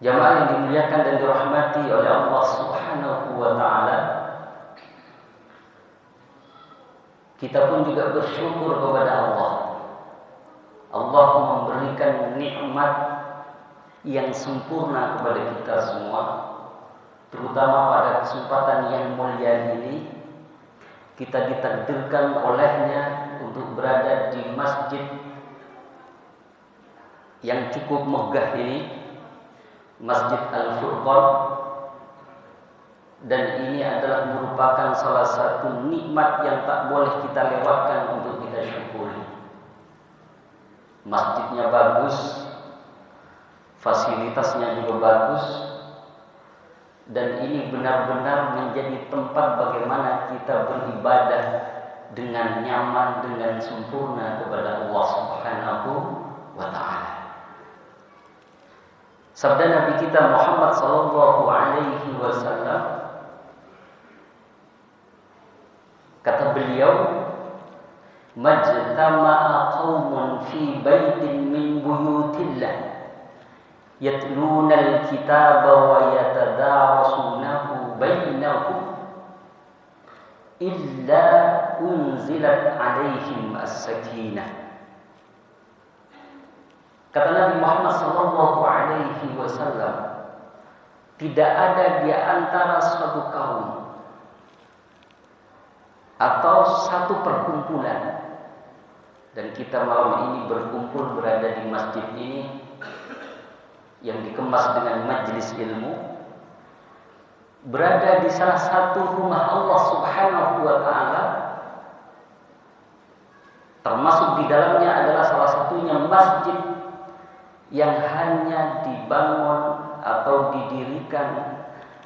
Jamaah yang dimuliakan dan dirahmati oleh Allah Subhanahu wa taala, kita pun juga bersyukur kepada Allah. Allah memberikan nikmat yang sempurna kepada kita semua, terutama pada kesempatan yang mulia ini. Kita ditakdirkan olehnya untuk berada di masjid yang cukup megah ini, Masjid Al-Furqan, dan ini adalah merupakan salah satu nikmat yang tak boleh kita lewatkan untuk kita syukuri. Masjidnya bagus, fasilitasnya juga bagus, dan ini benar-benar menjadi tempat bagaimana kita beribadah dengan nyaman, dengan sempurna kepada Allah Subhanahu wa ta'ala. Sabda Nabi kita Muhammad sallallahu alaihi wasallam, kata beliau, majtama'a qaumun fi baitin min buyutillah yatluna al-kitaba wa yatadarasunahu bainahum illa unzilat alaihim as-sakinah. Kata Nabi Muhammad sallallahu alaihi wasallam, tidak ada di antara suatu kaum atau satu perkumpulan, dan kita malam ini berkumpul berada di masjid ini yang dikemas dengan majelis ilmu, berada di salah satu rumah Allah Subhanahu wa ta'ala, termasuk di dalamnya adalah salah satunya masjid yang hanya dibangun atau didirikan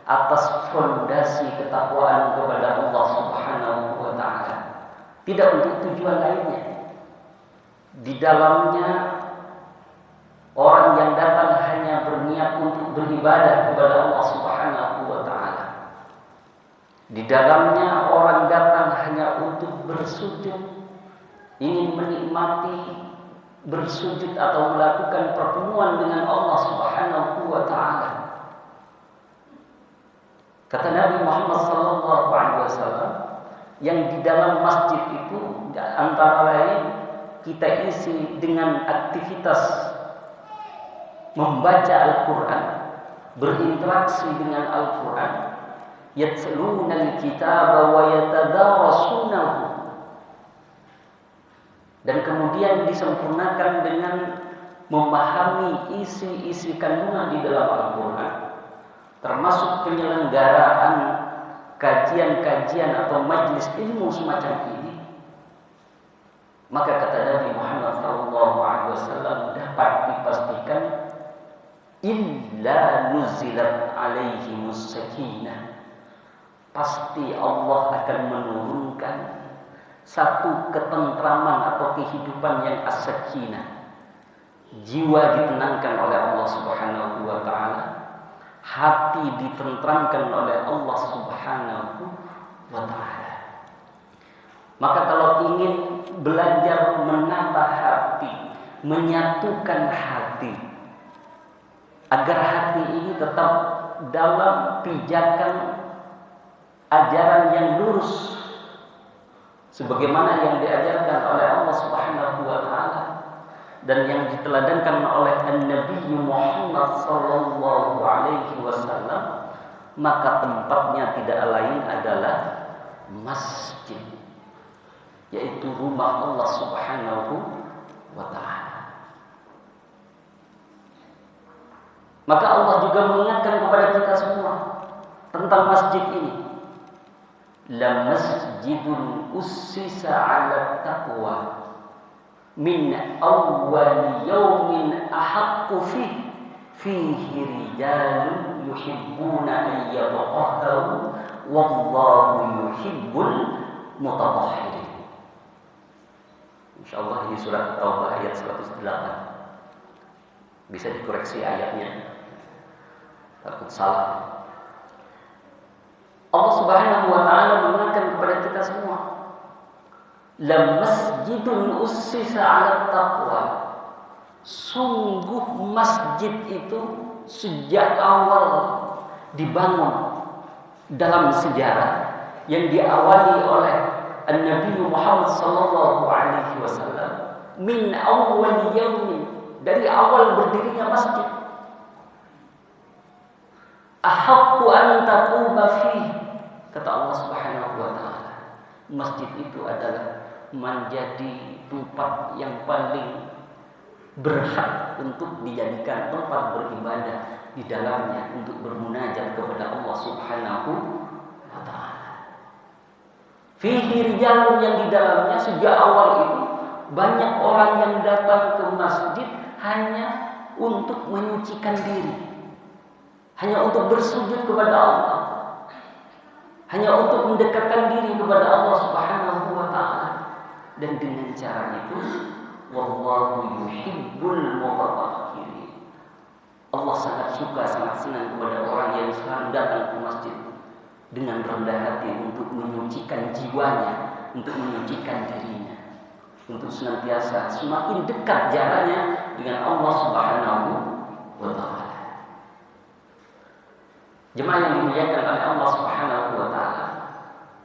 atas fondasi ketakwaan kepada Allah Subhanahu wa ta'ala, tidak untuk tujuan lainnya. Di dalamnya orang yang datang hanya berniat untuk beribadah kepada Allah Subhanahu wa ta'ala. Di dalamnya orang datang hanya untuk bersujud, ingin menikmati bersujud atau melakukan pertemuan dengan Allah Subhanahu wa ta'ala. Kata Nabi Muhammad sallallahu alaihi wasallam, yang di dalam masjid itu antara lain kita isi dengan aktivitas membaca Al-Quran, berinteraksi dengan Al-Quran, yatluna al-kitaba wa yatadarasunahu, dan kemudian disempurnakan dengan memahami isi-isi kandungan di dalam Al-Quran, termasuk penyelenggaraan kajian-kajian atau majelis ilmu semacam ini. Maka kata Nabi Muhammad SAW, dapat dipastikan illa nuzilat alaihimus sakinah, pasti Allah akan menurunkan satu ketentraman atau kehidupan yang as-sakinah, jiwa ditenangkan oleh Allah Subhanahu wa ta'ala, hati ditentramkan oleh Allah Subhanahu wa ta'ala. Maka kalau ingin belajar menambah hati, menyatukan hati, agar hati ini tetap dalam pijakan ajaran yang lurus, sebagaimana yang diajarkan oleh Allah Subhanahu wa ta'ala dan yang diteladankan oleh Nabi Muhammad sallallahu alaihi wasallam, maka tempatnya tidak lain adalah masjid, yaitu rumah Allah Subhanahu wa ta'ala. Maka Allah juga mengingatkan kepada kita semua tentang masjid ini. La masjidun ussisa 'ala taqwa min awwal yawmin ahaqqu fihi rijalun yuhibbuna an yatahharu wallahu yuhibbul mutatahhirin. Insyaallah ini surat Taubah ayat 108. Bisa dikoreksi ayatnya, takut salah. Allah Subhanahu wa ta'ala mengingatkan kepada kita semua, la masjidun ussisa 'ala taqwa Sungguh masjid itu sejak awal dibangun dalam sejarah yang diawali oleh Nabi Muhammad sallallahu alaihi wasallam min awwal yaumin, dari awal berdirinya masjid. Ahaqqu an taquma fihi, kata Allah Subhanahu wa taala, masjid itu adalah menjadi tempat yang paling berhak untuk dijadikan tempat beribadah di dalamnya untuk bermunajat kepada Allah Subhanahu wa taala. Fihi rijalun, yang di dalamnya sejak awal itu banyak orang yang datang ke masjid hanya untuk menyucikan diri, hanya untuk bersujud kepada Allah, hanya untuk mendekatkan diri kepada Allah Subhanahu wa taala. Dan dengan cara itu wallahu yuhibbul mutatahhirin, Allah sangat suka, sangat senang kepada orang yang selalu datang ke masjid dengan rendah hati untuk menyucikan jiwanya, untuk menyucikan dirinya, untuk senantiasa semakin dekat jaraknya dengan Allah Subhanahu wa taala. Jemaah yang dimuliakan oleh Allah Subhanahu wa taala,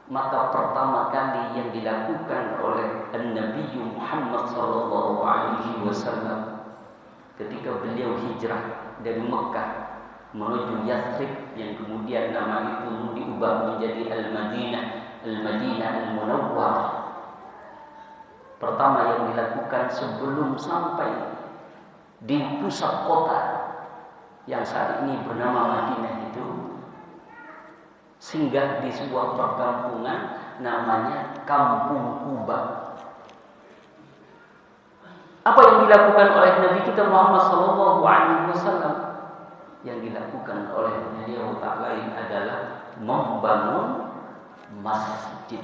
maka pertama kali yang dilakukan oleh Nabi Muhammad sallallahu alaihi wasallam ketika beliau hijrah dari Mekah menuju Yathrib, yang kemudian nama itu diubah menjadi Al-Madinah, Al-Madinah Al-Munawwarah. Pertama yang dilakukan sebelum sampai di pusat kota yang saat ini bernama Madinah itu, singgah di sebuah perkampungan namanya Kampung Quba. Apa yang dilakukan oleh Nabi kita Muhammad sallallahu alaihi wasallam? Yang dilakukan oleh beliau tak lain adalah membangun masjid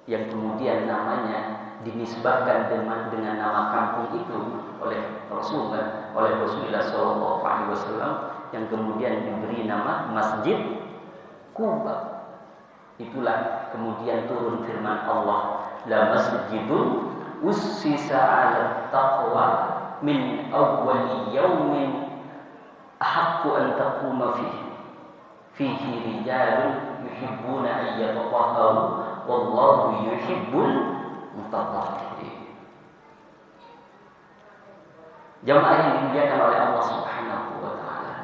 yang kemudian namanya dinisbahkan dengan nama kampung itu oleh Rasulullah sallallahu alaihi wasallam, yang kemudian diberi nama Masjid Quba. Itulah kemudian turun firman Allah, la masjidun ussisa 'ala taqwa min awwali yaumin ahaqqu an taquma fihi rijalun yuhibbuna an yatatahharu wallahu yuhibbul mutatahhirin. Jamaah yang dimuliakan oleh Allah Subhanahu wa taala,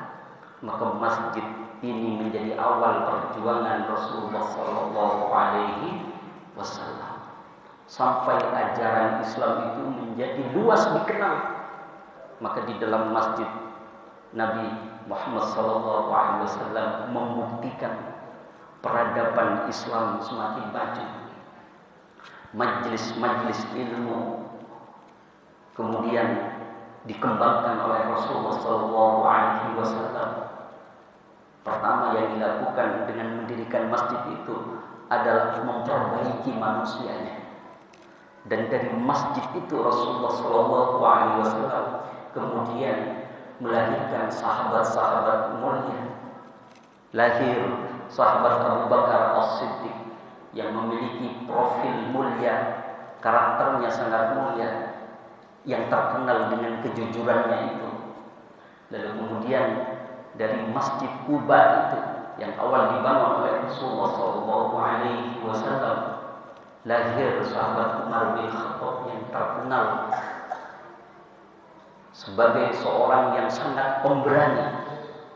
maka masjid ini menjadi awal perjuangan Rasulullah sallallahu alaihi wasallam sampai ajaran Islam itu menjadi luas dikenal. Maka di dalam masjid Nabi Muhammad sallallahu alaihi wasallam membuktikan peradaban Islam semakin maju. Majlis-majlis ilmu kemudian dikembangkan oleh Rasulullah sallallahu alaihi wasallam. Pertama yang dilakukan dengan mendirikan masjid itu adalah memperbaiki manusianya. Dan dari masjid itu Rasulullah sallallahu alaihi wasallam kemudian melahirkan sahabat-sahabat mulia. Lahir sahabat Abu Bakar As-Siddiq yang memiliki profil mulia, karakternya sangat mulia, yang terkenal dengan kejujurannya itu. Lalu kemudian dari Masjid Quba itu yang awal dibangun oleh Rasulullah sallallahu alaihi wasallam, lahir sahabat Umar bin Khattab yang terkenal sebagai seorang yang sangat pemberani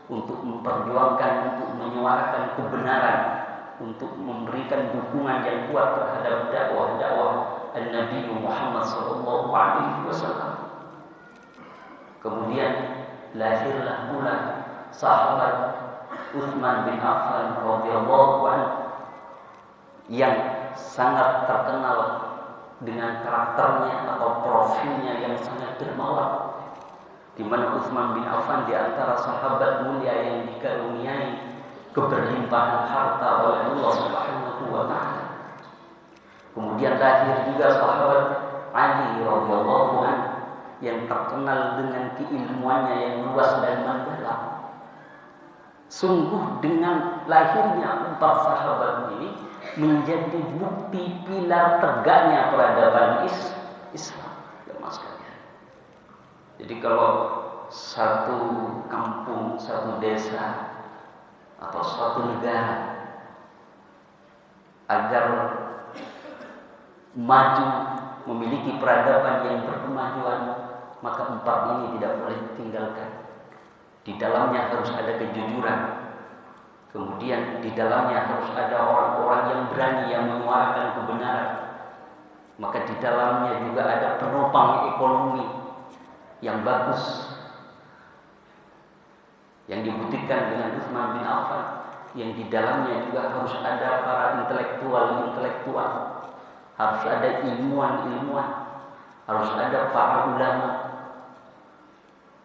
untuk memperjuangkan, untuk menyuarakan kebenaran, untuk memberikan dukungan yang kuat terhadap dakwah-dakwah Nabi Muhammad sallallahu alaihi wasallam. Kemudian lahirlah pula sahabat Utsman bin Affan radhiyallahu anhu yang sangat terkenal dengan karakternya atau profilnya yang sangat dermawan, di mana Utsman bin Affan di antara sahabat mulia yang dikaruniai keberlimpahan harta oleh Allah Subhanahu wa taala. Kemudian lahir juga sahabat Ali radhiyallahu anhu yang terkenal dengan keilmuannya yang luas dan mendalam. Sungguh dengan lahirnya empat sahabat ini menjadi bukti pilar tegaknya peradaban Islam. Jadi kalau satu kampung, satu desa, atau suatu negara agar maju, memiliki peradaban yang berkemajuan, maka empat ini tidak boleh ditinggalkan. Di dalamnya harus ada kejujuran. Kemudian di dalamnya harus ada orang-orang yang berani, yang menyuarakan kebenaran. Maka di dalamnya juga ada penopang ekonomi yang bagus, yang dibuktikan dengan Utsman bin Affan. Yang di dalamnya juga harus ada para intelektual, harus ada ilmuwan, harus ada para ulama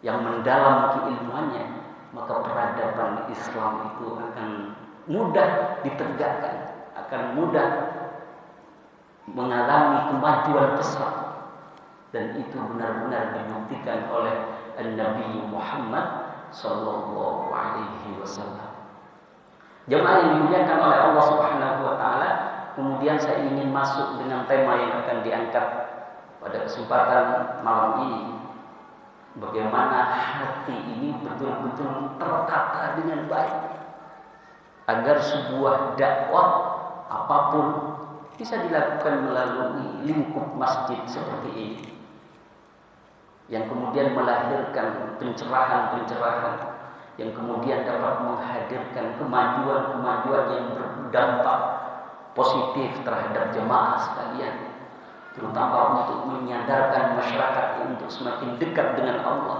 yang mendalam keilmuannya. Maka peradaban Islam itu akan mudah ditegakkan, akan mudah mengalami kemajuan pesat, dan itu benar-benar dibuktikan oleh Nabi Muhammad sallallahu alaihi wasallam. Jemaah yang dimuliakan oleh Allah Subhanahu wa taala, kemudian saya ingin masuk dengan tema yang akan diangkat pada kesempatan malam ini. Bagaimana hati ini betul-betul tertata dengan baik agar sebuah dakwah apapun bisa dilakukan melalui lingkup masjid seperti ini, yang kemudian melahirkan pencerahan-pencerahan yang kemudian dapat menghadirkan kemajuan-kemajuan yang berdampak positif terhadap jemaah sekalian, terutama untuk menyadarkan masyarakat untuk semakin dekat dengan Allah,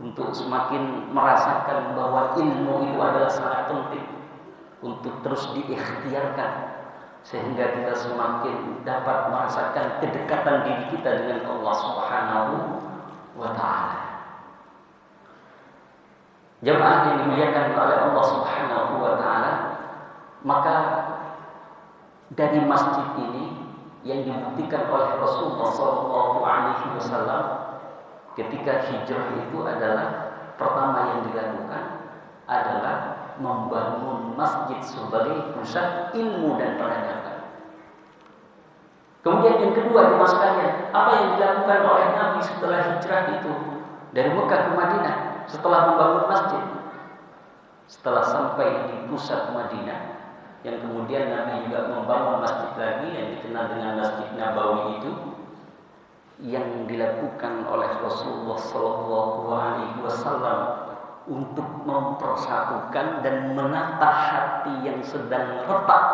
untuk semakin merasakan bahwa ilmu itu adalah sangat penting untuk terus diikhtiarkan, sehingga kita semakin dapat merasakan kedekatan diri kita dengan Allah Subhanahu wa ta'ala. Jemaah yang dimuliakan oleh Allah Subhanahu wa ta'ala, maka dari masjid ini yang dibuktikan oleh Rasulullah SAW ketika hijrah itu adalah pertama yang dilakukan adalah membangun masjid sebagai pusat ilmu dan peradaban. Kemudian yang kedua, jemaah sekalian, apa yang dilakukan oleh Nabi setelah hijrah itu dari Mekah ke Madinah setelah membangun masjid? Setelah sampai di pusat Madinah, yang kemudian Nabi juga membangun masjid lagi yang dikenal dengan Masjid Nabawi itu, yang dilakukan oleh Rasulullah SAW untuk mempersatukan dan menata hati yang sedang retak.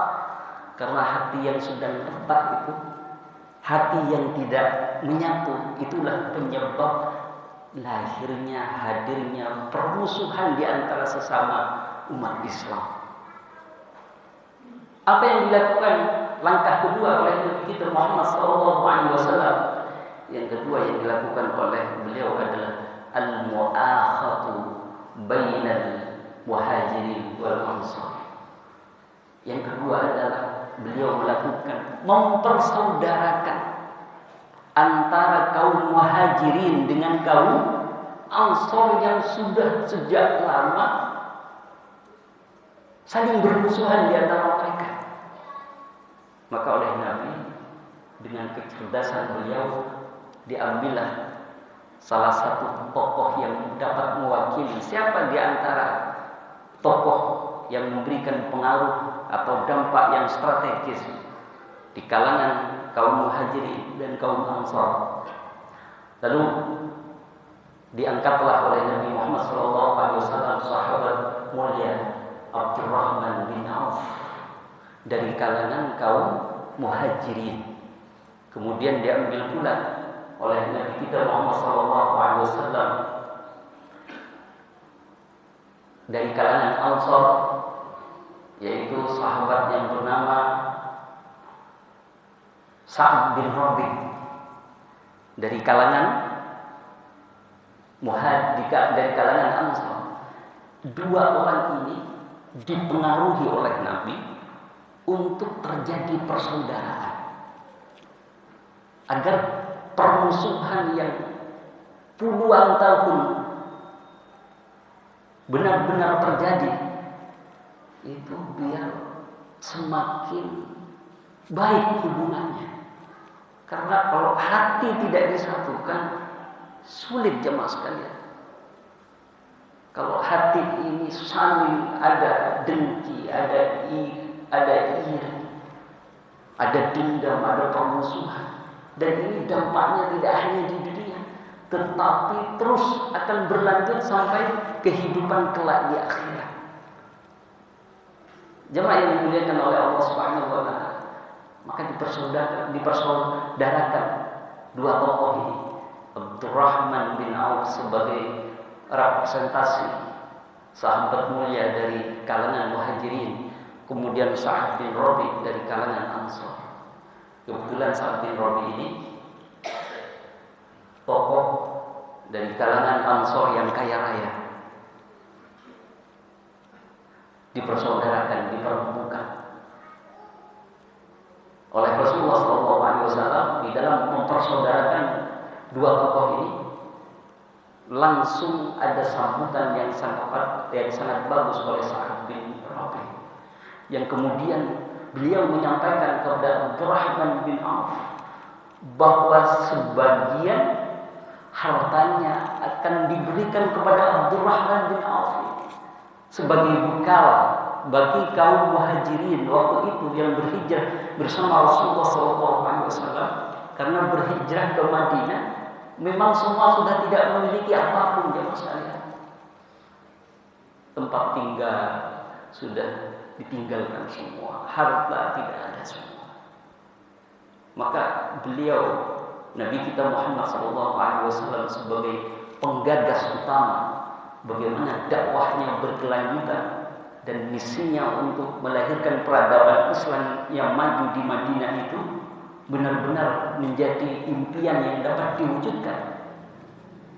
Karena hati yang sedang retak itu, hati yang tidak menyatu, itulah penyebab lahirnya, hadirnya permusuhan di antara sesama umat Islam. Apa yang dilakukan langkah kedua oleh Nabi kita Muhammad SAW? Yang kedua yang dilakukan oleh beliau adalah al-mu'akhatu bainal muhajirin wal ansar. Yang kedua adalah beliau melakukan mempersaudarakan antara kaum muhajirin dengan kaum ansar yang sudah sejak lama saling bermusuhan di antara mereka. Maka oleh Nabi dengan kecerdasan beliau diambillah salah satu tokoh yang dapat mewakili siapa di antara tokoh yang memberikan pengaruh atau dampak yang strategis di kalangan kaum muhajirin dan kaum ansar. Lalu diangkatlah oleh Nabi Muhammad SAW sahabat mulia Abdurrahman bin Auf dari kalangan kaum muhajirin. Kemudian diambil pula oleh Nabi kita Muhammad SAW dari kalangan ansar, yaitu sahabat yang bernama Sa'ad bin Rabi'. Dari kalangan dari kalangan ansar. Dua orang ini dipengaruhi oleh Nabi untuk terjadi persaudaraan, agar permusuhan yang puluhan tahun benar-benar terjadi itu biar semakin baik hubungannya. Karena kalau hati tidak disatukan, Sulit jemaah sekalian. Kalau hati ini saling ada dengki, ada iri, ada dendam, ada permusuhan. Dan ini dampaknya tidak hanya di dunia, tetapi terus akan berlanjut sampai kehidupan kelak di akhirat. Jemaah yang dimuliakan oleh Allah Subhanahu wa taala, maka dipersaudarakan dua tokoh ini, Abdurrahman bin Auf sebagai representasi sahabat mulia dari kalangan Muhajirin, kemudian Sa'ad bin Rabi dari kalangan Ansar. Kebetulan Sa'ad bin Rabi ini tokoh dari kalangan Ansar yang kaya raya, dipersaudarakan, dipertemukan oleh Rasulullah SAW. Di dalam mempersaudarakan dua tokoh ini, langsung ada sambutan yang sangat bagus oleh Sa'ad bin Rabi, yang kemudian beliau menyampaikan kepada Abdurrahman bin Auf bahwa sebagian hartanya akan diberikan kepada Abdurrahman bin Auf sebagai bekal bagi kaum Muhajirin waktu itu yang berhijrah bersama Rasulullah SAW. Karena berhijrah ke Madinah, memang semua sudah tidak memiliki apapun jemaah sekalian. Tempat tinggal sudah ditinggalkan semua, harta tidak ada semua. Maka beliau, Nabi kita Muhammad SAW sebagai penggagas utama bagaimana dakwahnya berkelanjutan dan misinya untuk melahirkan peradaban Islam yang maju di Madinah itu benar-benar menjadi impian yang dapat diwujudkan.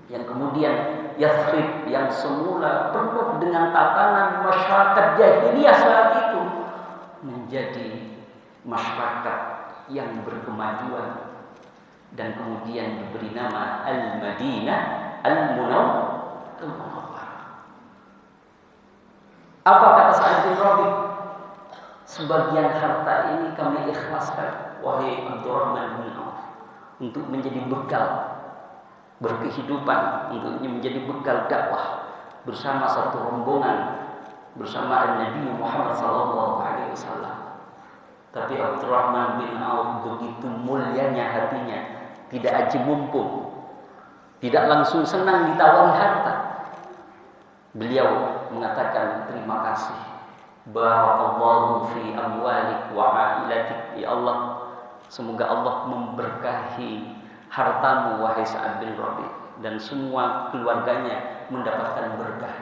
Yang kemudian Yathrib yang semula penuh dengan tatanan masyarakat jahiliyah saat itu menjadi masyarakat yang berkemajuan dan kemudian diberi nama Al-Madinah Al-Munawwarah. Apa kata Sa'ad bin Rabi? Sebagian harta ini kami ikhlaskan, wahai Abdurrahman bin Auf, untuk menjadi bekal berkehidupan, untuk menjadi bekal dakwah bersama satu rombongan bersama Nabi Muhammad SAW. Tapi Abdurrahman bin Auf begitu mulianya hatinya, tidak aji mumpung, tidak langsung senang ditawari harta. Beliau mengatakan terima kasih. Barakallahu fi amwalik wa ailatik. Ya Allah, semoga Allah memberkahi hartamu wahai Sa'ad bin Rabi, dan semua keluarganya mendapatkan berkah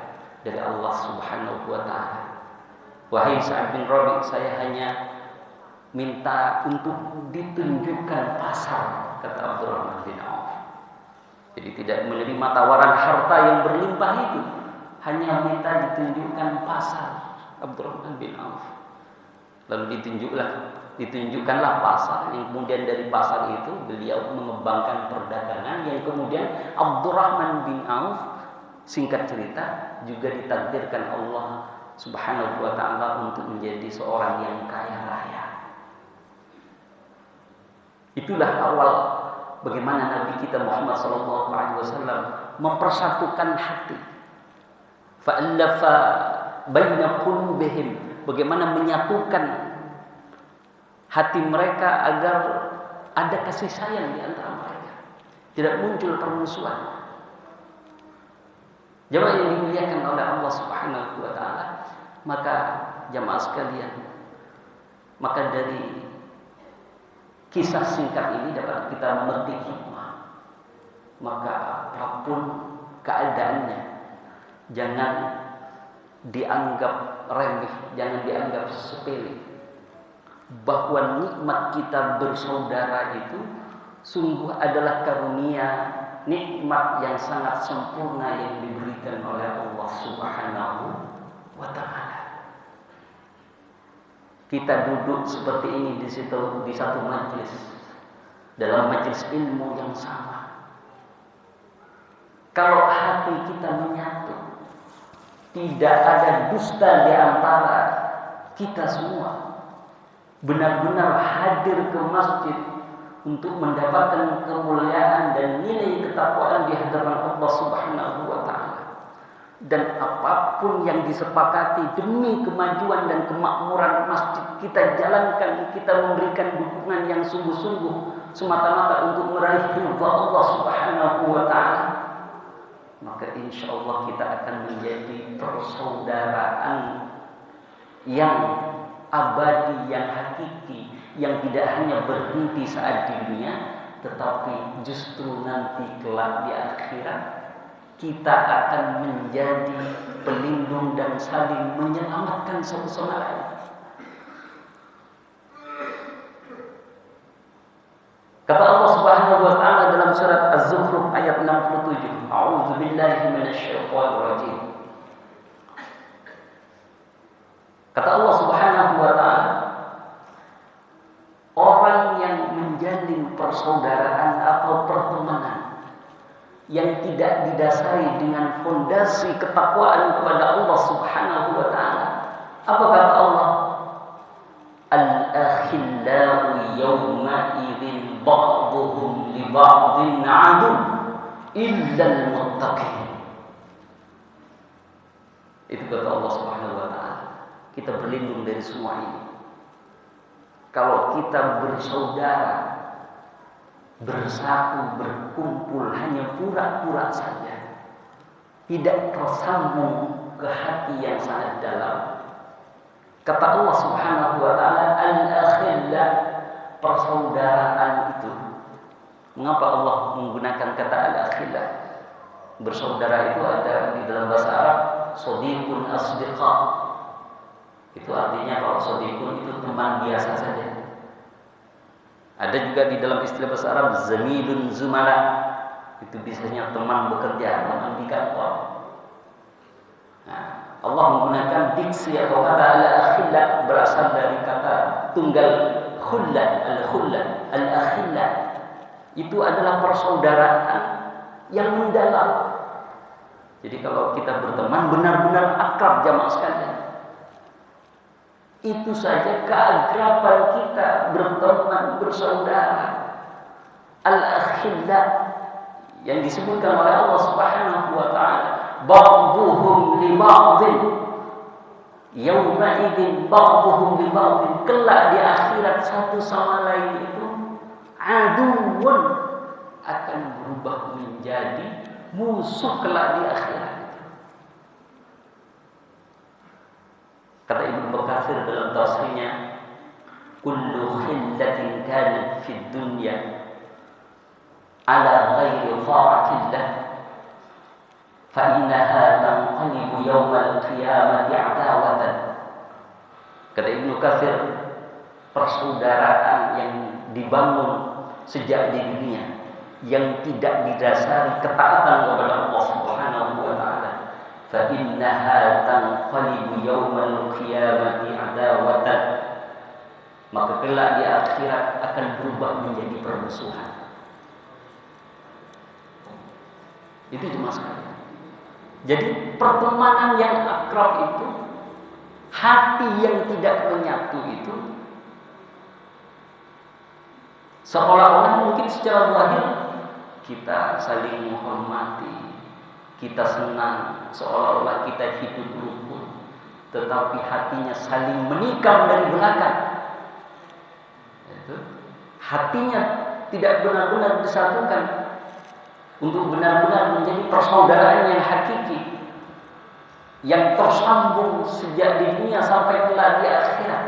dari Allah Subhanahu wa taala. Wahai Sa'ad bin Rabi, saya hanya minta untuk ditunjukkan pasar, kata Abdurrahman bin Auf. Jadi tidak menerima tawaran harta yang berlimpah itu, hanya minta ditunjukkan pasar. Abdurrahman bin Auf lalu ditunjukkanlah pasar, yang kemudian dari pasar itu beliau mengembangkan perdagangan, yang kemudian Abdurrahman bin Auf singkat cerita juga ditakdirkan Allah Subhanahu wa taala untuk menjadi seorang yang kaya raya. Itulah awal bagaimana Nabi kita Muhammad SAW mempersatukan hati. Fa'allafa baina qulubihim, bagaimana menyatukan hati mereka agar ada kasih sayang di antara mereka, tidak muncul permusuhan. Jemaah yang dimuliakan oleh Allah Subhanahu wa taala, maka jemaah sekalian, maka dari kisah singkat ini dapat kita memetik hikmah. Maka apapun keadaannya, jangan dianggap remeh, jangan dianggap sepele. Bahwa nikmat kita bersaudara itu sungguh adalah karunia, nikmat yang sangat sempurna yang diberikan oleh Allah Subhanahu wa taala. Kita duduk seperti ini di satu majelis, dalam majelis ilmu yang sama. Kalau hati kita menyatu, tidak ada dusta di antara kita semua, benar-benar hadir ke masjid untuk mendapatkan kemuliaan dan nilai ketakwaan di hadapan Allah Subhanahu wa taala. Dan apapun yang disepakati demi kemajuan dan kemakmuran masjid kita jalankan, kita memberikan dukungan yang sungguh-sungguh semata-mata untuk meraih ridha Allah Subhanahu wa taala, maka insya Allah kita akan menjadi persaudaraan yang abadi, yang hakiki, yang tidak hanya berhenti saat di dunia, tetapi justru nanti kelak di akhirat kita akan menjadi pelindung dan saling menyelamatkan satu sama lain. Kata Allah Subhanahu wa taala dalam surat Az-Zukhruf ayat 67, A'udzu billahi minasyaitonir rajim. Kata Allah Subhanahu wa taala, orang yang menjalin persaudaraan atau pertemanan yang tidak didasari dengan fondasi ketakwaan kepada Allah Subhanahu wa taala. Apa kata Allah? Al-akhillau yawma idzin ba'dhuhum li ba'dhin 'adu illa al-muttaqin. Itu kata Allah Subhanahu wa taala. Kita berlindung dari semua ini. Kalau kita bersaudara, bersatu, berkumpul hanya pura-pura saja, tidak tersambung ke hati yang sangat dalam. Kata Allah Subhanahu wa taala, al-akhillah, persaudaraan itu. Mengapa Allah menggunakan kata al-akhillah? Bersaudara itu ada di dalam bahasa Arab shadiqun asdiqa. Itu artinya kalau shadiqun itu teman biasa saja. Ada juga di dalam istilah bahasa Arab zamilun zumala. Itu biasanya teman bekerja, teman di kantor. Nah, Allah menggunakan diksi atau kata al-akhillah berasal dari kata tunggal khullah, al-khullah, al-akhillah. Itu adalah persaudaraan yang mendalam. Jadi kalau kita berteman benar-benar akrab jamaah sekalian. Itu saja keakraban kita berteman, bersaudara. Al-akhillah yang disebutkan oleh Allah Subhanahu wa taala, ba'dhuhum li ba'dhin yauma idzin ba'dhuhum li ba'dhin, kelak di akhirat satu sama lain itu aduun, akan berubah menjadi musuh kelak di akhirat. Kata Ibnu Katsir dalam tafsirnya, kullu khillatin kanat fid dunya ala ghairi ta'atillah fa innaha tanqalibu yawmal qiyamati adawatan. Kata Ibnu Katsir, persaudaraan yang dibangun sejak di dunia yang tidak didasari ketaatan kepada Allah Subhanahu wa taala, fa innaha tanqalibu yawmal qiyamati adawatan, maka kelak di akhirat akan berubah menjadi permusuhan. Itu cuma sekali. Jadi pertemanan yang akrab itu, hati yang tidak menyatu itu, seolah-olah mungkin secara zahir kita saling menghormati, kita senang, seolah-olah kita hidup rukun, tetapi hatinya saling menikam dari belakang. Itu hatinya tidak benar-benar disatukan untuk benar-benar menjadi persaudaraan yang hakiki, yang tersambung sejak di dunia sampai kelak di akhirat.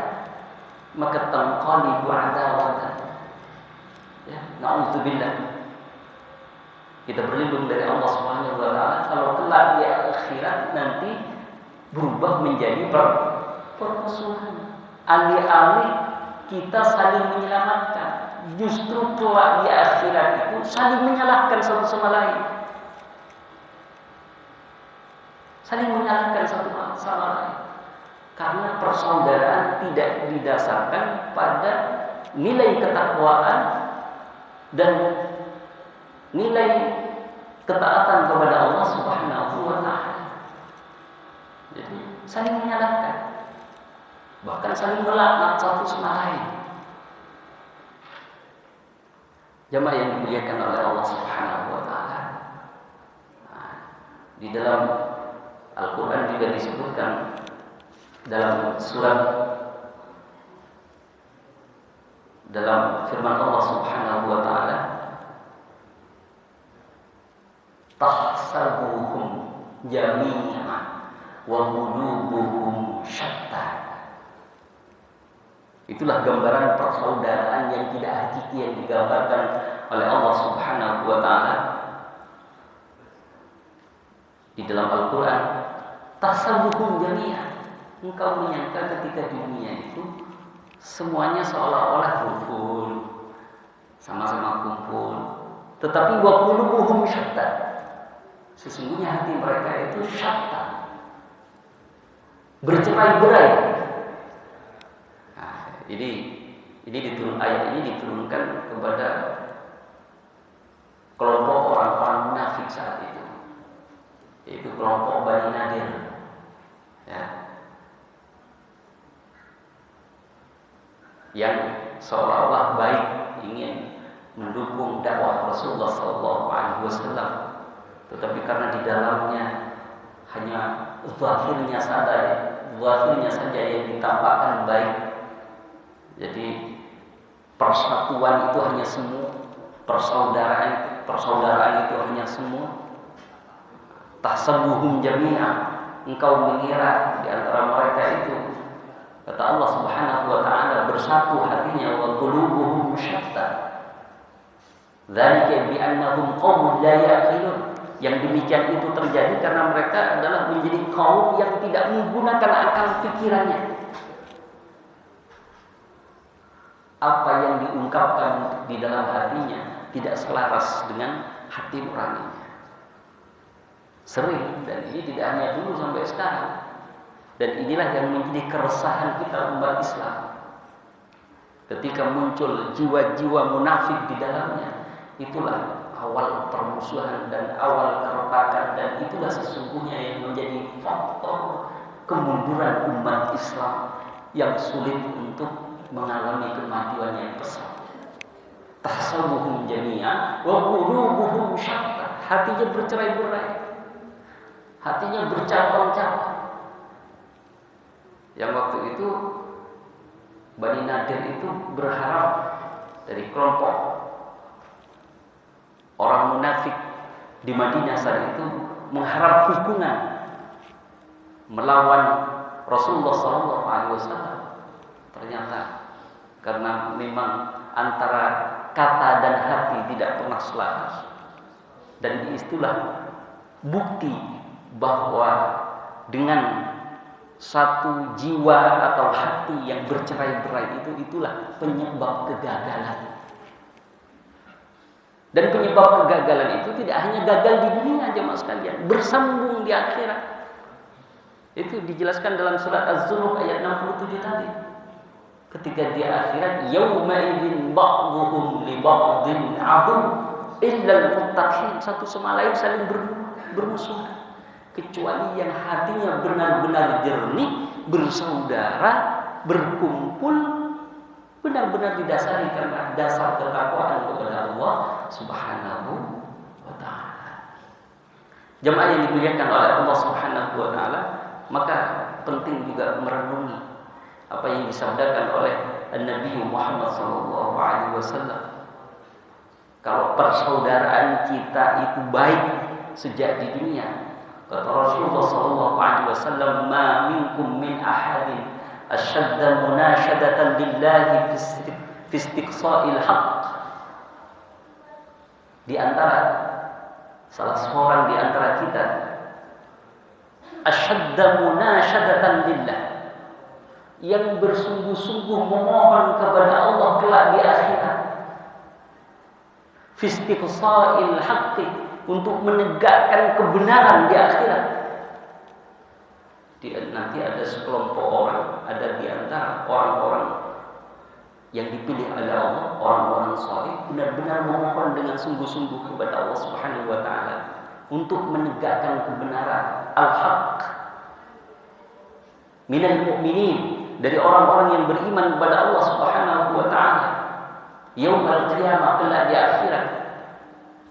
Maka tanqalibu adawatan. Ya, na'udzubillah. Kita berlindung dari Allah Subhanahu wa taala kalau kelak di akhirat nanti berubah menjadi permusuhan. Alih-alih kita saling menyelamatkan, justru kelak di akhirat itu saling menyalahkan satu sama lain. Saling menyalahkan satu sama lain. Karena persaudaraan tidak didasarkan pada nilai ketakwaan dan nilai ketaatan kepada Allah Subhanahu wa taala. Jadi saling menyalahkan, bahkan saling melaknat satu sama lain. Jamaah yang dimuliakan oleh Allah Subhanahu wa taala. Nah, di dalam Al-Qur'an juga disebutkan dalam firman Allah Subhanahu wa taala, tahsabuhum jami'an wa qulubuhum syatta. Itulah gambaran persaudaraan yang tidak hakiki yang digambarkan oleh Allah Subhanahu wa taala di dalam Al-Qur'an. Tahsabuhum jami'an. Engkau menyangka ketika di dunia itu semuanya seolah-olah rukun, sama-sama kumpul, tetapi wa qulubuhum syatta. Sesungguhnya hati mereka itu syatta, bercerai-berai. Ayat ini diturunkan kepada kelompok orang-orang munafik saat itu, yaitu kelompok Bani Nadir, ya, yang seolah-olah baik, ingin mendukung dakwah Rasulullah SAW, tetapi karena di dalamnya hanya zahirnya saja yang ditampakkan baik. Jadi persatuan itu hanya semu, persaudaraan itu hanya semu. Tahsabuhum jami'an, engkau mengira di antara mereka itu, kata Allah Subhanahu wa taala, bersatu hatinya, wa qulubuhum syatta. Dzalika bi annahum qaumun la yaqilun. Yang demikian itu terjadi karena mereka adalah menjadi kaum yang tidak menggunakan akal pikirannya. Apa yang diungkapkan di dalam hatinya tidak selaras dengan hati nuraninya. Sering, dan ini tidak hanya dulu sampai sekarang. Dan inilah yang menjadi keresahan kita umat Islam. Ketika muncul jiwa-jiwa munafik di dalamnya, itulah awal permusuhan dan awal keretakan, dan itulah sesungguhnya yang menjadi faktor kemunduran umat Islam yang sulit untuk mengalami kemajuan yang besar. Tahsabuhum jami'an wa qulubuhum syatta. Hatinya bercerai-berai, hatinya bercabang-cabang. Yang waktu itu Bani Nadir itu berharap dari kelompok orang munafik di Madinah saat itu, mengharap dukungan melawan Rasulullah SAW. Ternyata karena memang antara kata dan hati tidak pernah selaras, dan itulah bukti bahwa dengan satu jiwa atau hati yang bercerai-berai itulah penyebab kegagalan. Dan penyebab kegagalan itu tidak hanya gagal di dunia, jemaah sekalian, bersambung di akhirat. Itu dijelaskan dalam surat Az-Zukhruf ayat 67 tadi. Ketika di akhirat, yauma idzin ba'dhuhum li ba'dhin 'adu illa al-muttaqin, satu sama lain saling bermusuhan, kecuali yang hatinya benar-benar jernih, bersaudara, berkumpul, benar-benar didasari karena dasar ketakwaan kepada Allah Subhanahu wa taala. Jemaah yang dimuliakan oleh Allah Subhanahu wa taala, maka penting juga merenungi apa yang disabdakan oleh Nabi Muhammad SAW. Kalau persaudaraan kita itu baik sejak di dunia, kata Rasulullah SAW, ma minkum min ahadin asyadda munashadatan lillahi fi istiqsa'il haqq. Di antara salah seorang di antara kita asyadda munashadatan lillah, yang bersungguh-sungguh memohon kepada Allah kelak di akhirat, fi istiqsa'il haqqi, untuk menegakkan kebenaran di akhirat. Nanti ada sekelompok orang, ada di antara orang-orang yang dipilih oleh Allah, orang-orang saleh, benar-benar memohon dengan sungguh-sungguh kepada Allah Subhanahu wa taala untuk menegakkan kebenaran, al-haq, minal mu'minin, dari orang-orang yang beriman kepada Allah Subhanahu wa taala. Yaumul qiyamah, kelak di akhirat,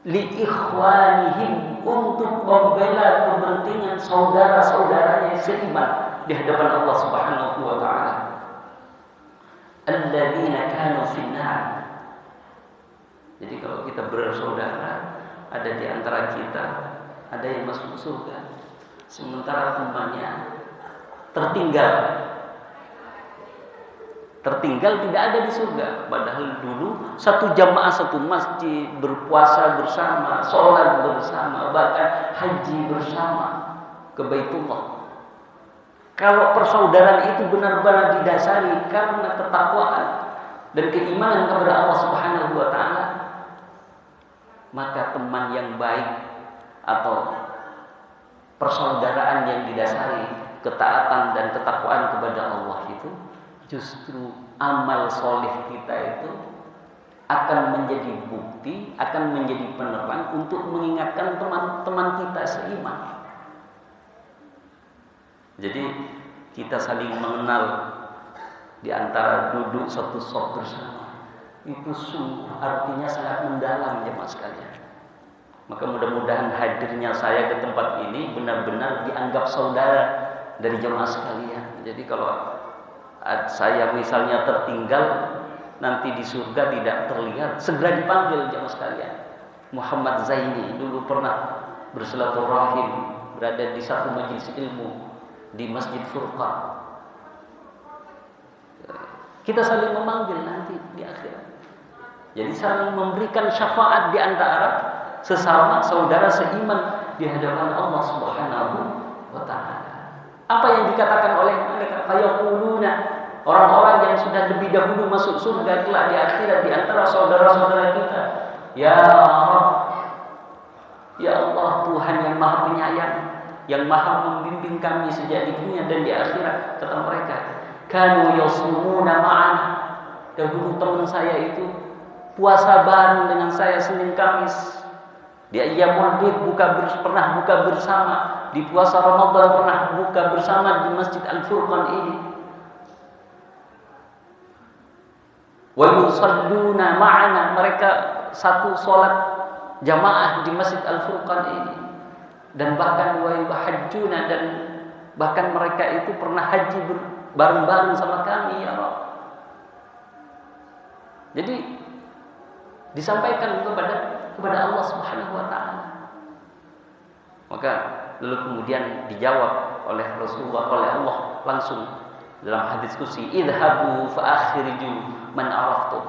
li ikhwanihim, untuk membela kepentingan saudara-saudaranya seiman di hadapan Allah Subhanahu wa taala. Alladzina kanu finnar. Jadi kalau kita bersaudara, ada di antara kita ada yang masuk surga, sementara temannya tertinggal tidak ada di surga. Padahal dulu satu jamaah, satu masjid, berpuasa bersama, sholat bersama, bahkan haji bersama ke Baitullah. Kalau persaudaraan itu benar-benar didasari karena ketakwaan dan keimanan kepada Allah Subhanahu wa taala, maka teman yang baik atau persaudaraan yang didasari ketaatan dan ketakwaan kepada Allah itu, justru amal soleh kita itu akan menjadi bukti, akan menjadi penerang untuk mengingatkan teman-teman kita seiman. Jadi kita saling mengenal di antara duduk satu sop bersama, itu sungguh artinya sangat mendalam jemaah sekalian. Maka mudah-mudahan hadirnya saya ke tempat ini benar-benar dianggap saudara dari jemaah sekalian. Jadi kalau saya misalnya tertinggal nanti di surga tidak terlihat, segera dipanggil jemaah sekalian. Muhammad Zaini dulu pernah bersilaturahim, berada di satu majelis ilmu di Masjid Furqan. Kita saling memanggil nanti di akhirat. Jadi saling memberikan syafaat di antara sesama saudara seiman di hadapan Allah Subhanahu wa taala. Apa yang dikatakan oleh mereka? Fayaquluna, orang-orang yang sudah lebih dahulu masuk surga kelak di akhirat di antara saudara-saudara kita, ya Rabb, ya Allah, Tuhan yang Maha Penyayang, yang Maha membimbing kami sejak di dunia dan di akhirat. Kata mereka, kanu yasumuna ma'ana, dahulu teman saya itu puasa bareng dengan saya Senin Kamis. Di Ayyamul Bid pernah buka bersama, di puasa Ramadan pernah buka bersama di Masjid Al-Furqan ini. Wa yusalluna ma'ana, mereka satu salat jamaah di Masjid Al-Furqan ini. Dan bahkan wa yuhajjuna, dan bahkan mereka itu pernah haji bareng-bareng sama kami, ya Rabb. Jadi disampaikan kepada Allah Subhanahu wa taala. Maka lalu kemudian dijawab oleh Rasulullah, oleh Allah langsung dalam hadis qudsi, idhabu fa akhriju man araftum.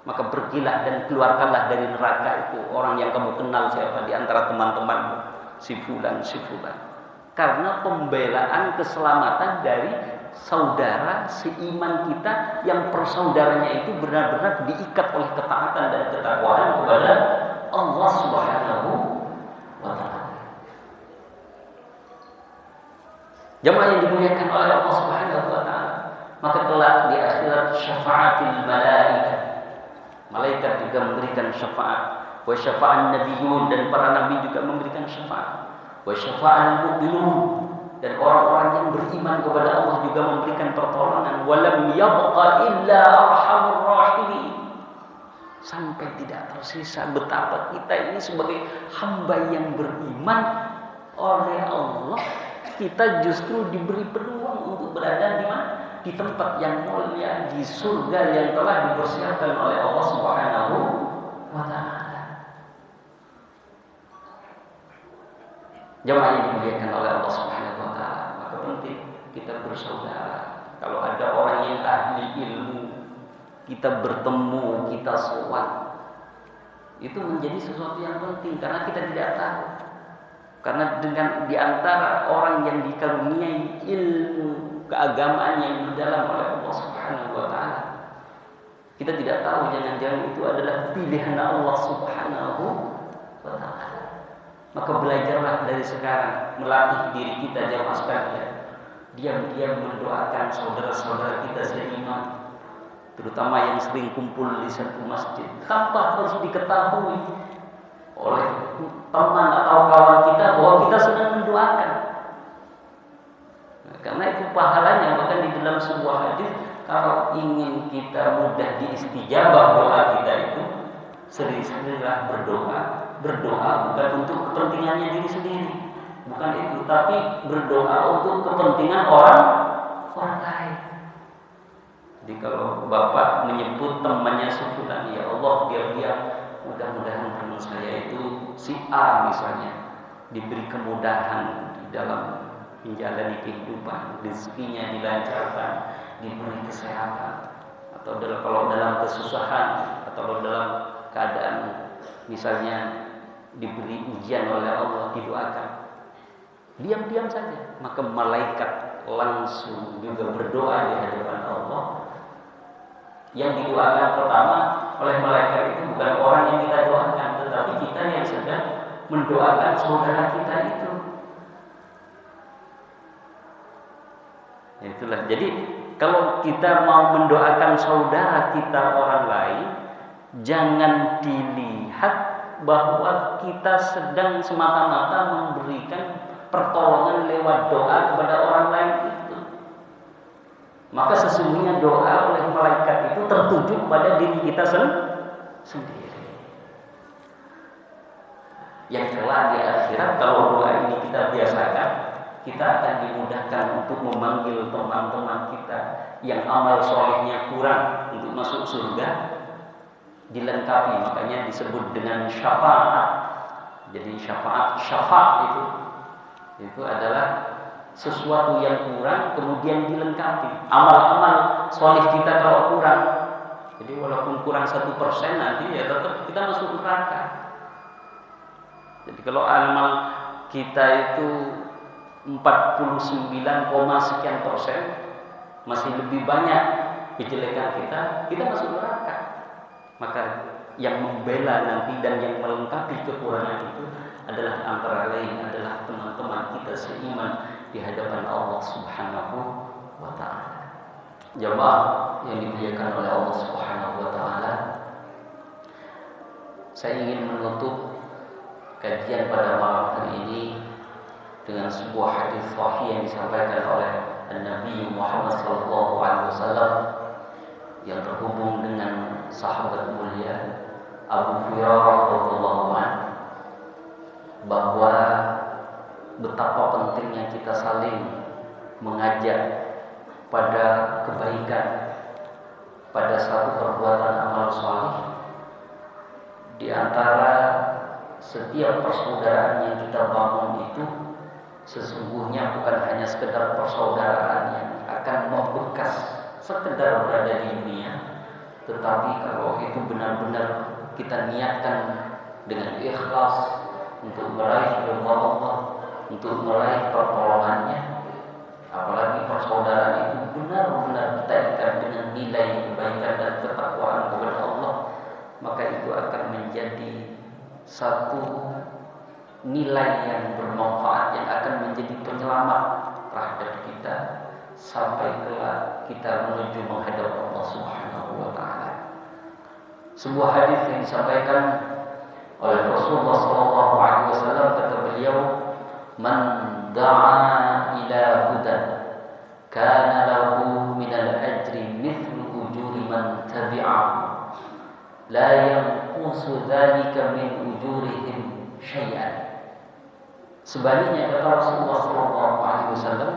Maka pergilah dan keluarkanlah dari neraka itu orang yang kamu kenal siapa di antara teman-temanmu, si fulan. Karena pembelaan keselamatan dari saudara seiman kita yang persaudaranya itu benar-benar diikat oleh ketaatan dan ketakwaan kepada Allah Subhanahu wa taala. Jemaah yang dimuliakan oleh Allah Subhanahu wa taala, maka kelak di akhirat syafaatil malaikat, malaikat juga memberikan syafaat, wa syafa'an nabiyyun, dan para nabi juga memberikan syafaat, wa syafa'al mu'minun, dan orang-orang yang beriman kepada Allah juga memberikan pertolongan, walam yabqa illa arhamur rahimin, sampai tidak tersisa betapa kita ini sebagai hamba yang beriman oleh Allah, kita justru diberi peluang untuk berada di mana? Di tempat yang mulia, di surga yang telah dipersiapkan oleh Allah Subhanahu wa taala. Jemaah yang dimuliakan oleh Allah Subhanahu wa taala, maka penting kita bersaudara. Kalau ada orang yang ahli ilmu, kita bertemu, kita sowan, itu menjadi sesuatu yang penting karena kita tidak tahu. Karena dengan di antara orang yang dikaruniai ilmu keagamaan yang mendalam oleh Allah Subhanahu wa taala, kita tidak tahu jangan-jangan itu adalah pilihan Allah Subhanahu wa taala. Maka belajarlah dari sekarang, melatih diri kita jamaah sekalian, diam-diam mendoakan saudara-saudara kita seiman, terutama yang sering kumpul di satu masjid, tanpa harus diketahui oleh teman atau kawan kita bahwa kita sedang mendoakan. Nah, karena itu pahalanya, bahkan di dalam sebuah hadis, kalau ingin kita mudah diistijabah doa kita itu, sering-seringlah berdoa bukan untuk kepentingannya diri sendiri, bukan itu, tapi berdoa untuk kepentingan orang lain. Jadi kalau Bapak menyebut temannya sebutan, ya Allah, dia mudah-mudahan teman saya itu si A misalnya diberi kemudahan di dalam menjalani kehidupan, rezekinya dilancarkan, diberi kesehatan, atau kalau dalam kesusahan atau dalam keadaan misalnya diberi ujian oleh Allah, didoakan. Diam-diam saja, maka malaikat langsung juga berdoa di hadapan Allah. Yang didoakan pertama oleh malaikat itu bukan orang yang kita doakan, tetapi kita yang sedang mendoakan saudara kita itu. Itulah. Jadi kalau kita mau mendoakan saudara kita orang lain, jangan dilihat bahwa kita sedang semata-mata memberikan pertolongan lewat doa kepada orang lain itu. Maka sesungguhnya doa oleh malaikat itu tertuju pada diri kita sendiri. Yang kelak di akhirat, kalau doa ini kita biasakan, kita akan dimudahkan untuk memanggil teman-teman kita yang amal solehnya kurang untuk masuk surga, dilengkapi. Makanya disebut dengan syafaat. Jadi syafaat itu adalah sesuatu yang kurang kemudian dilengkapi. Amal-amal soleh kita kalau kurang, jadi walaupun kurang 1% nanti ya tetap kita masuk neraka. Jadi kalau amal kita itu 49, sekian persen, masih lebih banyak kejelekan kita masuk neraka. Maka yang membela nanti dan yang melengkapi kekurangan itu adalah antara lain adalah teman-teman kita seiman di hadapan Allah Subhanahu wa ta'ala. Jamaah yang dimuliakan oleh Allah Subhanahu wa ta'ala, saya ingin menutup kajian pada malam hari ini dengan sebuah hadis sahih yang disampaikan oleh Nabi Muhammad SAW yang terhubung dengan sahabat mulia Abu Hurairah radhiyallahu anhu, bahwa betapa pentingnya kita saling mengajak pada kebaikan, pada satu perbuatan amal saleh. Di antara setiap persaudaraan yang kita bangun itu sesungguhnya bukan hanya sekedar persaudaraan yang akan membekas sekedar berada di dunia, tetapi kalau itu benar-benar kita niatkan dengan ikhlas untuk meraih ridha Allah, untuk meraih pertolongannya, apalagi persaudaraan itu benar-benar kita ikat dengan nilai kebaikan dan ketakwaan kepada Allah, maka itu akan menjadi satu nilai yang bermanfaat yang akan menjadi penyelamat terhadap kita sampai kelak kita menuju menghadap Allah Subhanahu wa ta'ala. Sebuah hadis yang disampaikan oleh Rasulullah SAW, kata beliau, "Man da'a ila hudan kana lahu minal ajri mithlu ujuri man tabi'ahu la yanqusu dzalika min ujurihim syai'an." Sebaliknya kata Rasulullah SAW,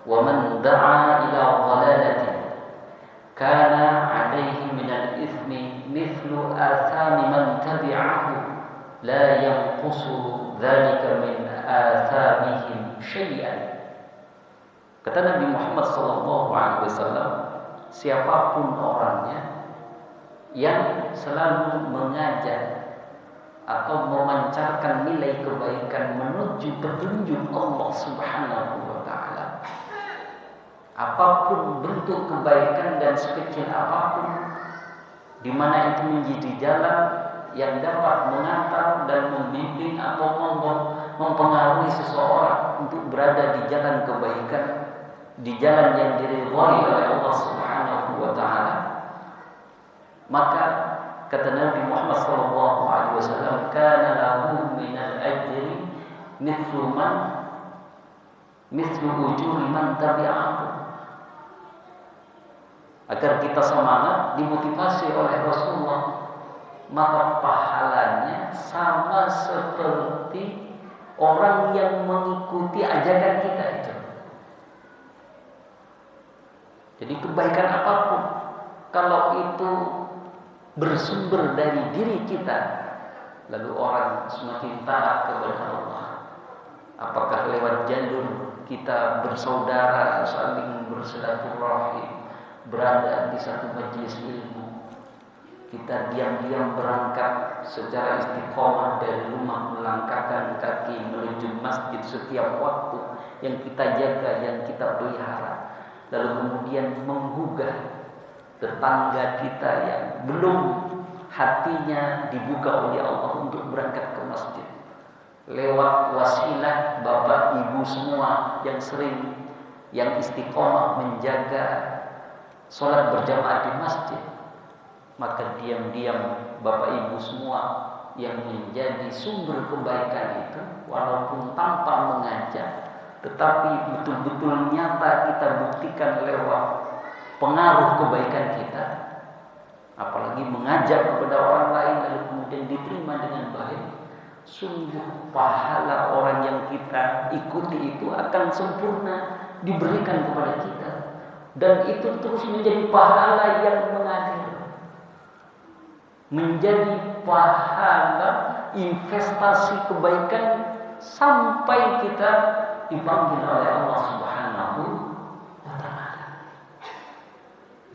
"Wa man da'a ila dhalalatin kana 'alaihi minal ithmi mithlu athami man tabi'ahu la yanqusu dzalika min athamihim syai'an." Kata Nabi Muhammad SAW, siapapun orangnya yang selalu mengajak atau memancarkan nilai kebaikan menuju petunjuk Allah Subhanahu wa ta'ala, apapun bentuk kebaikan dan sekecil apapun, di mana itu menjadi jalan yang dapat mengantar dan membimbing atau mempengaruhi seseorang untuk berada di jalan kebaikan, di jalan yang diridhai oleh Allah Subhanahu wa ta'ala, maka kata Nabi Muhammad SAW, "Kana lahu minal ajri mithlu ujuri man tabi'ahu." agar kita semangat, dimotivasi oleh Rasulullah, maka pahalanya sama seperti orang yang mengikuti ajakan kita itu. Jadi kebaikan apapun, kalau itu bersumber dari diri kita, lalu orang semakin taat kepada Allah. Apakah lewat jalur kita bersaudara, saling bersilaturahim, berada di satu majelis ilmu, kita diam-diam berangkat secara istiqomah dari rumah, melangkahkan kaki menuju masjid setiap waktu yang kita jaga, yang kita pelihara, lalu kemudian menggugah tetangga kita yang belum hatinya dibuka oleh Allah untuk berangkat ke masjid, lewat wasilah bapak ibu semua yang sering, yang istiqomah menjaga sholat berjamaah di masjid, maka diam-diam bapak ibu semua yang menjadi sumber kebaikan itu, walaupun tanpa mengajak, tetapi betul-betul nyata kita buktikan lewat pengaruh kebaikan kita, apalagi mengajak kepada orang lain lalu kemudian diterima dengan baik, sungguh pahala orang yang kita ikuti itu akan sempurna diberikan kepada kita, dan itu terus menjadi pahala yang mengalir, menjadi pahala investasi kebaikan sampai kita dipanggil oleh Allah Subhanahu wa Ta'ala.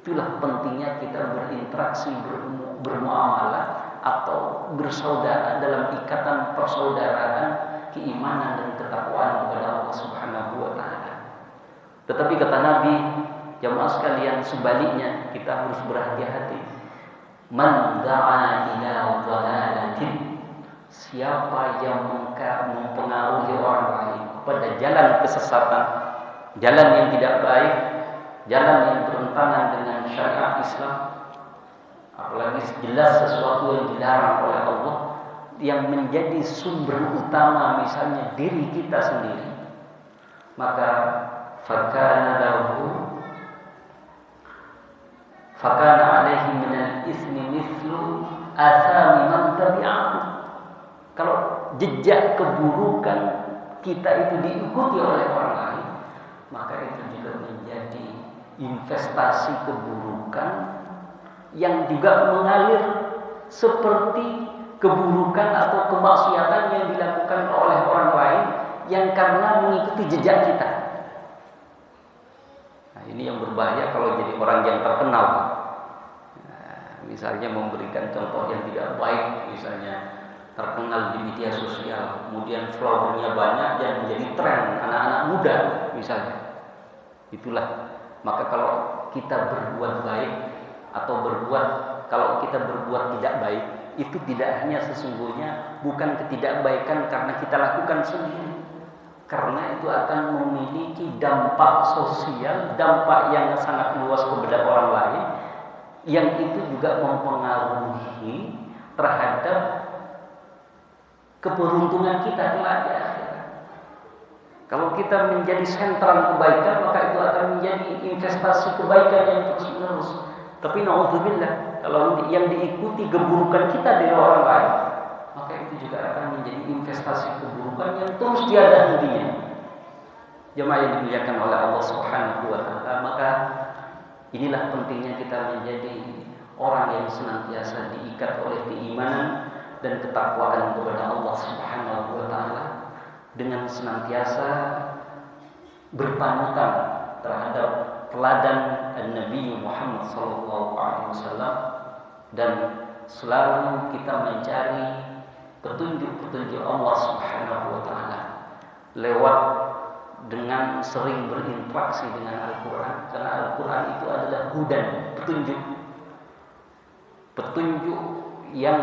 Itulah pentingnya kita berinteraksi, bermuamalah atau bersaudara dalam ikatan persaudaraan keimanan dan ketakwaan kepada Allah Subhanahu wa Ta'ala. Tetapi kata Nabi, jamaah sekalian, sebaliknya kita harus berhati-hati. Man da'a ila dhalalatin, siapa yang mempengaruhi orang lain pada jalan kesesatan, jalan yang tidak baik, jalan yang bertentangan dengan syariat Islam, apalagi jelas sesuatu yang dilarang oleh Allah, yang menjadi sumber utama misalnya diri kita sendiri, maka fakana alaihi minal ismi mithlu athami man tabi'ahu. Kalau jejak keburukan kita itu diikuti oleh orang lain, maka itu juga menjadi investasi keburukan yang juga mengalir seperti keburukan atau kemaksiatan yang dilakukan oleh orang lain yang karena mengikuti jejak kita. Nah, ini yang berbahaya kalau jadi orang yang terkenal. Nah, misalnya memberikan contoh yang tidak baik, misalnya terkenal di media sosial, kemudian followernya banyak dan menjadi tren anak-anak muda misalnya. Itulah, maka kalau kita berbuat baik atau kalau kita berbuat tidak baik, itu tidak hanya sesungguhnya bukan ketidakbaikan karena kita lakukan sendiri, karena itu akan memiliki dampak sosial, dampak yang sangat luas kepada orang lain, yang itu juga mempengaruhi terhadap keberuntungan kita kelak di akhirat. Kalau kita menjadi sentral kebaikan, maka itu akan menjadi investasi kebaikan yang terus menerus. Tapi na'udzubillah, kalau yang diikuti keburukan kita dari orang lain, maka itu juga akan menjadi investasi keburukan yang terus tiada hentinya. Jemaah yang dimuliakan oleh Allah Subhanahu wa Ta'ala, maka inilah pentingnya kita menjadi orang yang senantiasa diikat oleh keimanan dan ketakwaan kepada Allah Subhanahu wa Ta'ala, dengan senantiasa berpanutan terhadap teladan Nabi Muhammad SAW, dan selalu kita mencari petunjuk-petunjuk Allah Subhanahu wa Ta'ala lewat dengan sering berinteraksi dengan Al-Quran, karena Al-Quran itu adalah hudan, petunjuk yang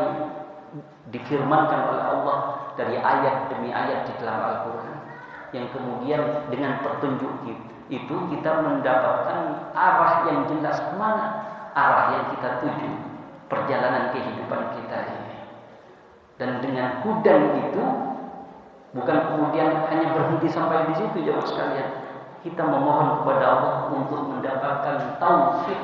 difirmankan oleh Allah dari ayat demi ayat di dalam Al-Quran, yang kemudian dengan petunjuk itu kita mendapatkan arah yang jelas kemana arah yang kita tuju, perjalanan kehidupan kita ini. Dan dengan hudan itu bukan kemudian hanya berhenti sampai di situ, jemaah sekalian, kita memohon kepada Allah untuk mendapatkan taufik,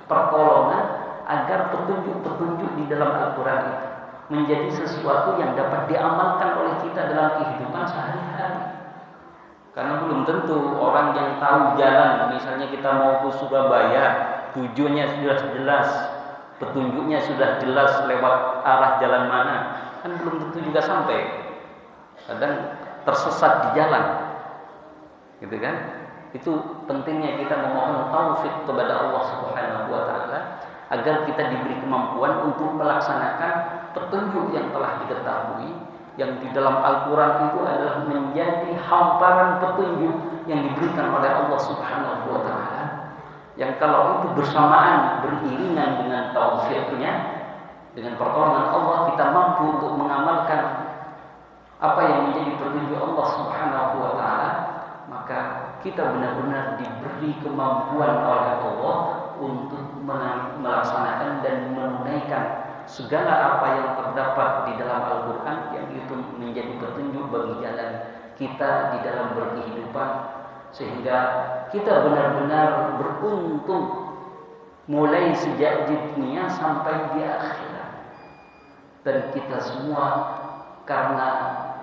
pertolongan agar petunjuk-petunjuk di dalam Al-Quran itu menjadi sesuatu yang dapat diamalkan oleh kita dalam kehidupan sehari-hari. Karena belum tentu orang yang tahu jalan, misalnya kita mau ke Surabaya, tujuannya sudah jelas, petunjuknya sudah jelas lewat arah jalan mana, kan belum tentu juga sampai. Kadang tersesat di jalan, gitu kan? Itu pentingnya kita memohon taufik kepada Allah Subhanahu wa Ta'ala agar kita diberi kemampuan untuk melaksanakan petunjuk yang telah diketahui, yang di dalam Al-Quran itu adalah menjadi hamparan petunjuk yang diberikan oleh Allah Subhanahu wa Ta'ala, yang kalau itu bersamaan beriringan dengan taufiknya, dengan pertolongan Allah, kita mampu untuk mengamalkan apa yang menjadi petunjuk Allah Subhanahu wa Ta'ala, maka kita benar-benar diberi kemampuan oleh Allah untuk melaksanakan dan menunaikan segala apa yang terdapat di dalam Al-Quran, yang itu menjadi petunjuk bagi jalan kita di dalam berkehidupan, sehingga kita benar-benar beruntung mulai sejak di dunia sampai di akhirat. Dan kita semua karena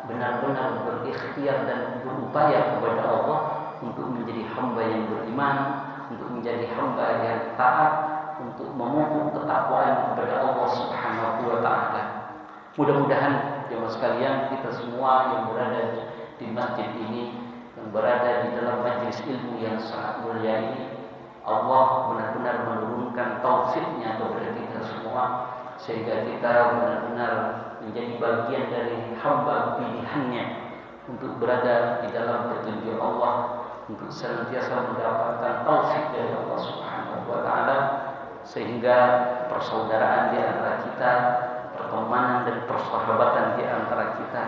benar-benar berikhtiar dan berupaya kepada Allah untuk menjadi hamba yang beriman, untuk menjadi hamba yang taat, untuk memupuk ketakwaan kepada Allah Subhanahu wa Ta'ala. Mudah-mudahan jemaah sekalian, kita semua yang berada di masjid ini, yang berada di dalam majelis ilmu yang sangat mulia ini, Allah benar-benar menurunkan taufiknya kepada kita semua, sehingga kita benar-benar menjadi bagian dari hamba pilihannya untuk berada di dalam petunjuk Allah, untuk senantiasa mendapatkan taufik dari Allah Subhanahu wa Ta'ala, sehingga persaudaraan di antara kita, pertemanan dan persahabatan di antara kita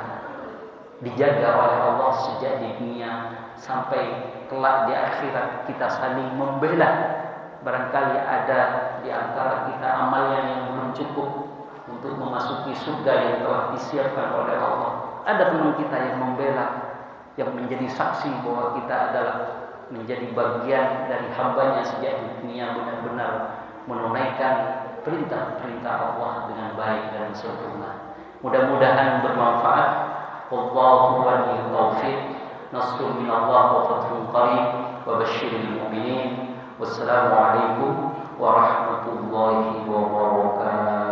dijaga oleh Allah sejak di dunia sampai kelak di akhirat. Kita saling membela. Barangkali ada di antara kita amalnya yang belum cukup untuk memasuki surga yang telah disiapkan oleh Allah. Ada teman kita yang membela, yang menjadi saksi bahwa kita adalah menjadi bagian dari hambanya sejak di dunia, benar-benar menunaikan perintah-perintah Allah dengan baik dan sempurna. Mudah-mudahan bermanfaat. Wallahu waliyul taufiq. Nasrun minallah wa fathun qarib wa basyiril mu'minin. Wassalamualaikum warahmatullahi wabarakatuh.